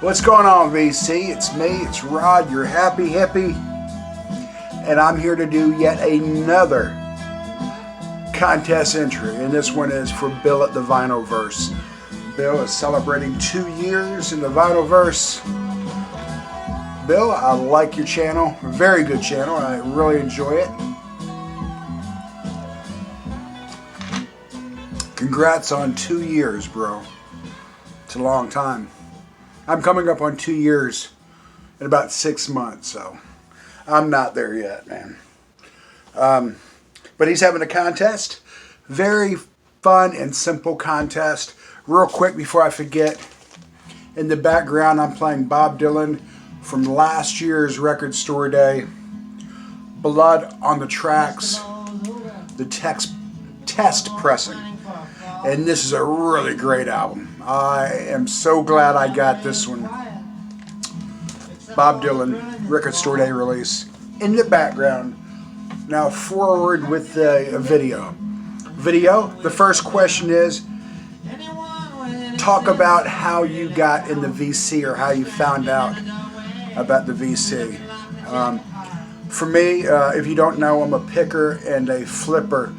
What's going on, VC? It's me, it's Rod, your happy hippie, and I'm here to do yet another contest entry, and this one is for Bill at the Vinylvierse. Bill is celebrating 2 years in the Vinylvierse. Bill, I like your channel, very good channel, I really enjoy it. Congrats on 2 years, bro. It's a long time. I'm coming up on 2 years in about 6 months, so I'm not there yet, man. But he's having a contest. Very fun and simple contest. Real quick before I forget, in the background I'm playing Bob Dylan from last year's Record Store Day. Blood on the Tracks, the test pressing. And this is a really great album. I am so glad I got this one. Bob Dylan, Record Store Day release. In the background, now forward with the video. The first question is, talk about how you got in the VC or how you found out about the VC. For me, if you don't know, I'm a picker and a flipper.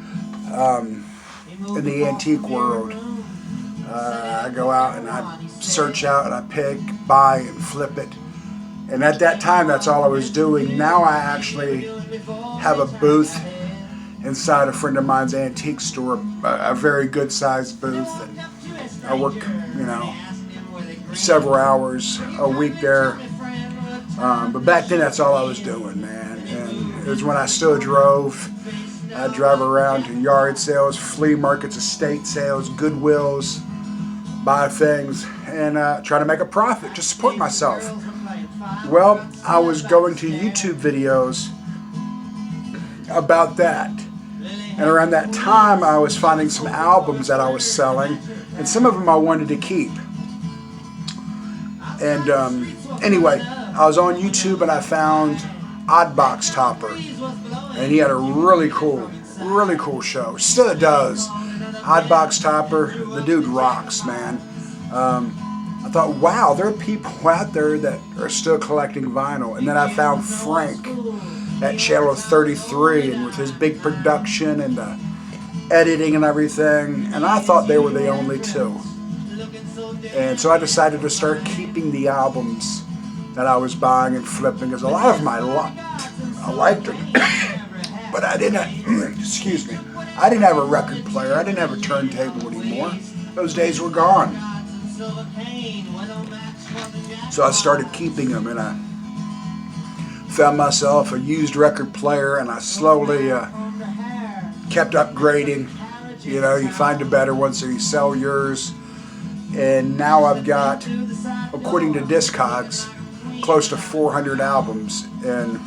In the antique world, I go out and I search out and I pick, buy, and flip it. And at that time, that's all I was doing. Now I actually have a booth inside a friend of mine's antique store, a very good sized booth. And I work, several hours a week there. But back then, that's all I was doing, man. And it was when I still drove. I drive around to yard sales, flea markets, estate sales, Goodwills, buy things, and try to make a profit to support myself. Well, I was going to YouTube videos about that. And around that time, I was finding some albums that I was selling, and some of them I wanted to keep. And anyway, I was on YouTube and I found Oddbox Topper. And he had a really cool show. Still does. Oddbox Topper, the dude rocks, man. I thought, wow, there are people out there that are still collecting vinyl. And then I found Frank at Channel 33, and with his big production and the editing and everything. And I thought they were the only two. And so I decided to start keeping the albums that I was buying and flipping, because a lot of them I liked them. But I didn't, excuse me, I didn't have a record player. I didn't have a turntable anymore. Those days were gone. So I started keeping them, and I found myself a used record player, and I slowly kept upgrading. You find a better one, so you sell yours. And now I've got, according to Discogs, close to 400 albums, and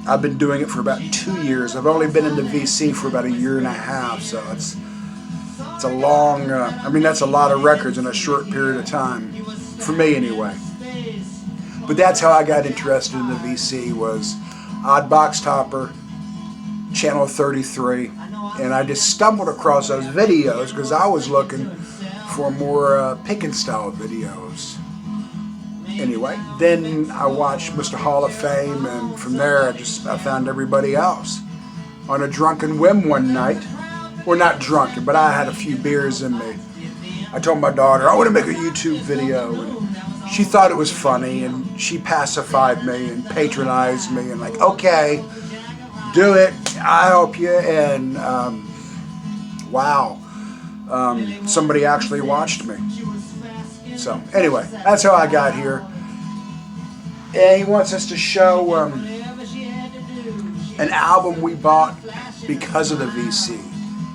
I've been doing it for about 2 years. I've only been in the VC for about 1.5 years, so it's a long, that's a lot of records in a short period of time, for me anyway. But that's how I got interested in the VC, was Oddbox Topper, Channel 33, and I just stumbled across those videos because I was looking for more picking style videos. Anyway, then I watched Mr. Hall of Fame, and from there I found everybody else. On a drunken whim one night, well, not drunken, but I had a few beers in me. I told my daughter, I want to make a YouTube video, and she thought it was funny, and she pacified me and patronized me, and like, okay, do it, I'll help you, and wow, somebody actually watched me. So anyway, that's how I got here. And he wants us to show an album we bought because of the VC.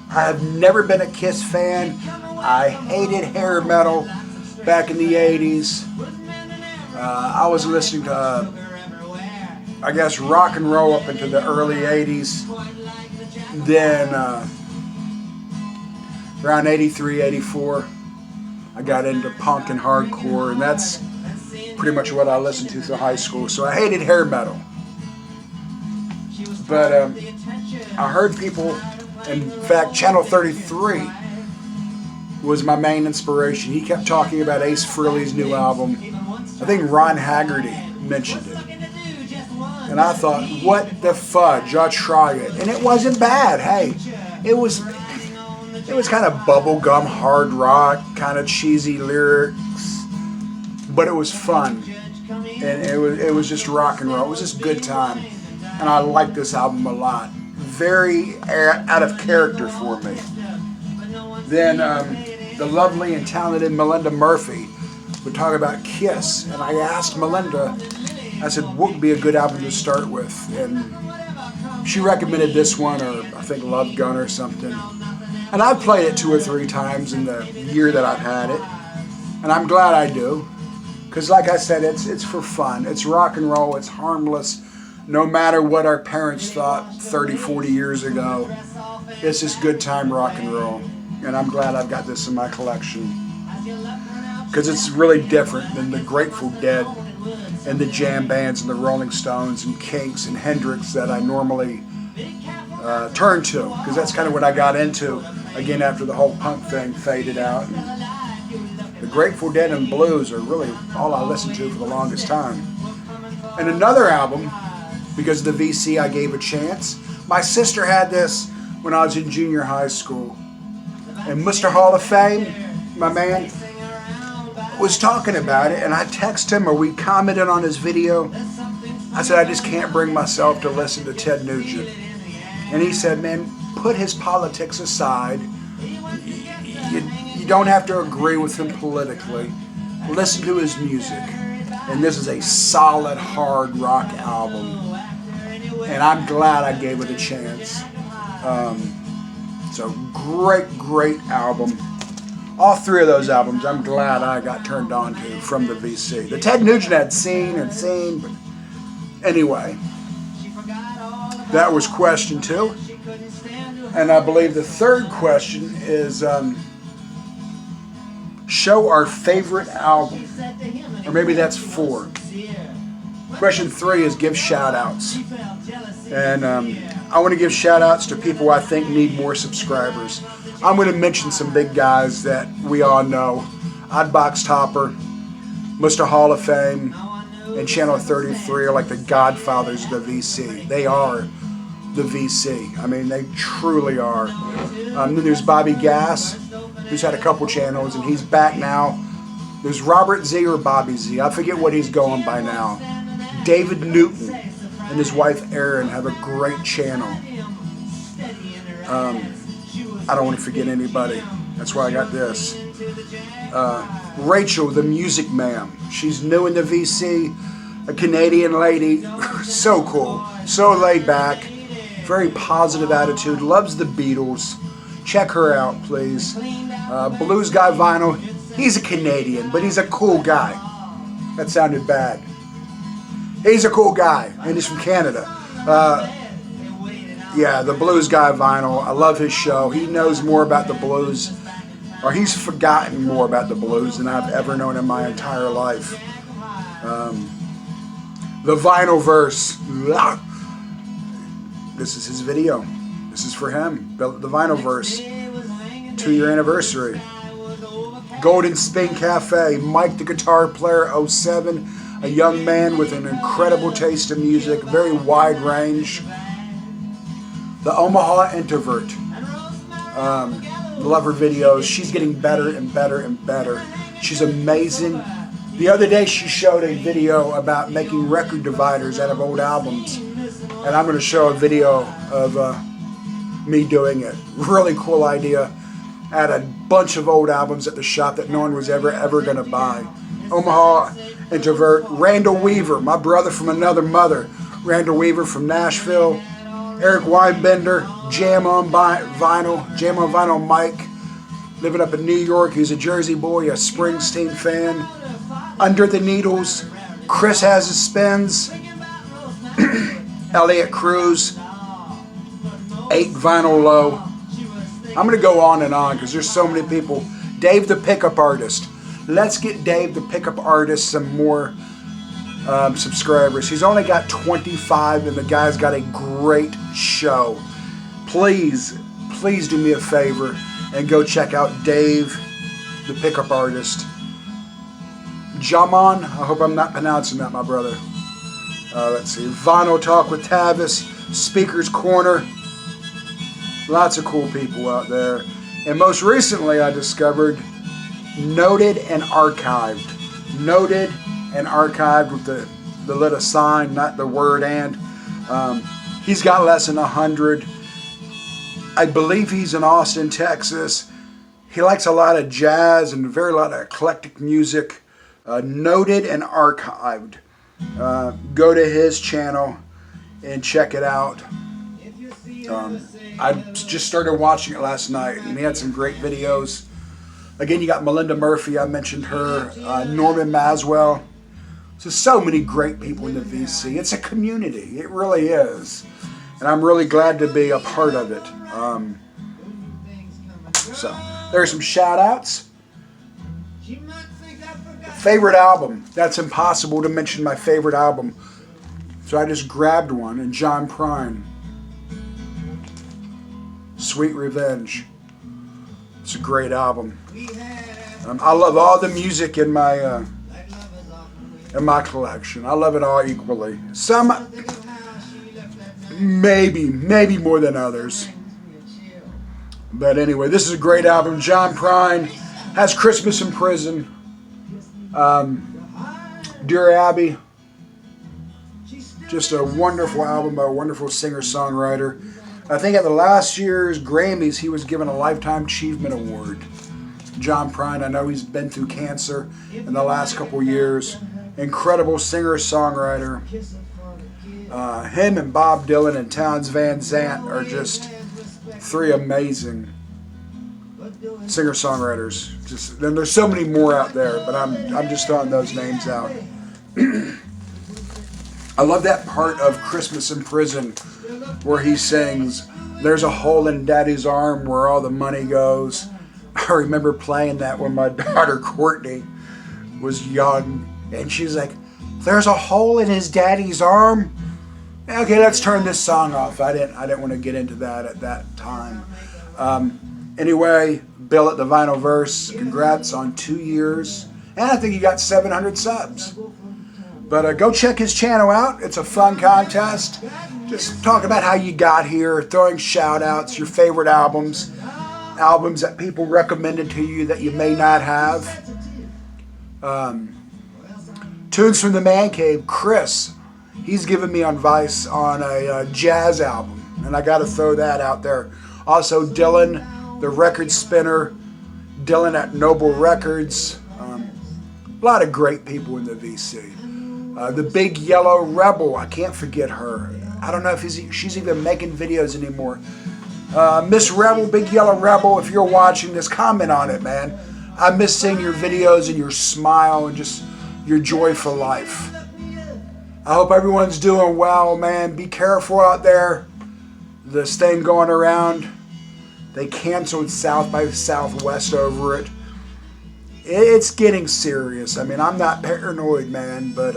I have never been a Kiss fan. I hated hair metal back in the 80s. I was listening to, I guess, rock and roll up into the early 80s. Then around 83, 84, I got into punk and hardcore, and that's pretty much what I listened to through high school. So I hated hair metal. But I heard people, in fact, Channel 33 was my main inspiration. He kept talking about Ace Frehley's new album. I think Ron Haggerty mentioned it. And I thought, what the fudge, I'll try it. And it wasn't bad. Hey, it was kind of bubblegum, hard rock, kind of cheesy lyrics, but it was fun. And it was just rock and roll. It was just a good time. And I liked this album a lot. Very out of character for me. Then the lovely and talented Melinda Murphy would talk about Kiss. And I asked Melinda, I said, what would be a good album to start with? And she recommended this one, or I think Love Gun or something. And I've played it 2 or 3 times in the year that I've had it. And I'm glad I do. Because like I said, it's for fun. It's rock and roll. It's harmless. No matter what our parents thought 30, 40 years ago. It's just good time rock and roll. And I'm glad I've got this in my collection. Because it's really different than the Grateful Dead and the jam bands and the Rolling Stones and Kinks and Hendrix that I normally turn to. Because that's kind of what I got into, again, after the whole punk thing faded out. And the Grateful Dead and blues are really all I listened to for the longest time. And another album, because of the VC I gave a chance. My sister had this when I was in junior high school. And Mr. Hall of Fame, my man, was talking about it, and I texted him, or we commented on his video. I said, I just can't bring myself to listen to Ted Nugent. And he said, man, put his politics aside. You don't have to agree with him politically. Listen to his music. And this is a solid, hard rock album. And I'm glad I gave it a chance. So great album. All 3 of those albums, I'm glad I got turned on to from the VC. The Ted Nugent I'd seen, but anyway, that was question 2. And I believe the 3rd question is show our favorite album. Or maybe that's 4. Question 3 is give shout-outs. And I want to give shout-outs to people I think need more subscribers. I'm going to mention some big guys that we all know. Oddbox Topper, Mr. Hall of Fame, and Channel 33 are like the godfathers of the VC. They are the VC. I mean, they truly are. Then there's Bobby Gass, who's had a couple channels, and he's back now. There's Robert Z or Bobby Z. I forget what he's going by now. David Newton and his wife Erin have a great channel. I don't want to forget anybody. That's why I got this. Rachel, the Music Ma'am. She's new in the VC. A Canadian lady. So cool. So laid back. Very positive attitude. Loves the Beatles. Check her out, please. Blues Guy Vinyl. He's a Canadian, but he's a cool guy. That sounded bad. He's a cool guy, and he's from Canada. Yeah, the Blues Guy Vinyl. I love his show. He knows more about the blues, or he's forgotten more about the blues than I've ever known in my entire life. The Vinylvierse. This is his video. This is for him. The Vinylvierse. 2-year anniversary. Golden Spin Cafe. Mike the Guitar Player 07. A young man with an incredible taste in music. Very wide range. The Omaha Introvert. Love her videos. She's getting better and better and better. She's amazing. The other day she showed a video about making record dividers out of old albums. And I'm going to show a video of me doing it. Really cool idea. I had a bunch of old albums at the shop that no one was ever going to buy. Omaha Introvert. Randall Weaver, my brother from another mother. Randall Weaver from Nashville. Eric Weinbender, Jam on Vinyl Mike, living up in New York. He's a Jersey boy, a Springsteen fan. Under the Needles, Chris Has His Spins, Elliot Cruz, 8 Vinyl Low. I'm going to go on and on because there's so many people. Dave the Pickup Artist. Let's get Dave the Pickup Artist some more subscribers. He's only got 25 and the guy's got a great show. Please do me a favor and go check out Dave the pickup artist. Jaman, I hope I'm not pronouncing that, my brother. Let's see, Vinyl Talk with Tavis, Speaker's Corner. Lots of cool people out there. And most recently I discovered Noted and Archived. Noted and Archived with the little sign, not the word and. He's got less than 100. I believe he's in Austin, Texas. He likes a lot of jazz and a lot of eclectic music. Noted and Archived. Go to his channel and check it out. I just started watching it last night, and he had some great videos. Again, you got Melinda Murphy, I mentioned her, Norman Maswell. So many great people in the VC. It's a community, it really is. And I'm really glad to be a part of it. So, there's some shout outs. Favorite album. That's impossible to mention my favorite album. So I just grabbed one, and John Prine. Sweet Revenge. It's a great album. I love all the music in my collection. I love it all equally. Some maybe more than others. But anyway, this is a great album. John Prine has Christmas in Prison. Dear Abby. Just a wonderful album by a wonderful singer-songwriter. I think at the last year's Grammys, he was given a Lifetime Achievement Award. John Prine, I know he's been through cancer in the last couple years. Incredible singer-songwriter. Him and Bob Dylan and Townes Van Zandt are just three amazing singer-songwriters. And there's so many more out there, but I'm just throwing those names out. I love that part of Christmas in Prison where he sings, "There's a hole in Daddy's arm where all the money goes." I remember playing that when my daughter Courtney was young, and she's like, "There's a hole in his daddy's arm?" Okay, let's turn this song off. I didn't want to get into that at that time. Anyway, Bill at the Vinylvierse, congrats on 2 years, and I think you got 700 subs. But go check his channel out. It's a fun contest. Just talk about how you got here, throwing shout outs, your favorite albums, albums that people recommended to you that you may not have. Tunes from the Man Cave, Chris, he's given me advice on a jazz album, and I got to throw that out there. Also, Dylan, the record spinner, Dylan at Noble Records. A lot of great people in the VC. The Big Yellow Rebel, I can't forget her. I don't know if she's even making videos anymore. Miss Rebel, Big Yellow Rebel, if you're watching this, comment on it, man. I miss seeing your videos and your smile and just your joy for life. I hope everyone's doing well, man. Be careful out there. This thing going around, they canceled South by Southwest over it. It's getting serious. I mean, I'm not paranoid, man, but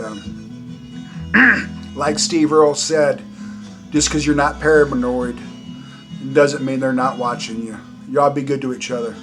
like Steve Earle said, just because you're not paranoid doesn't mean they're not watching you. Y'all be good to each other.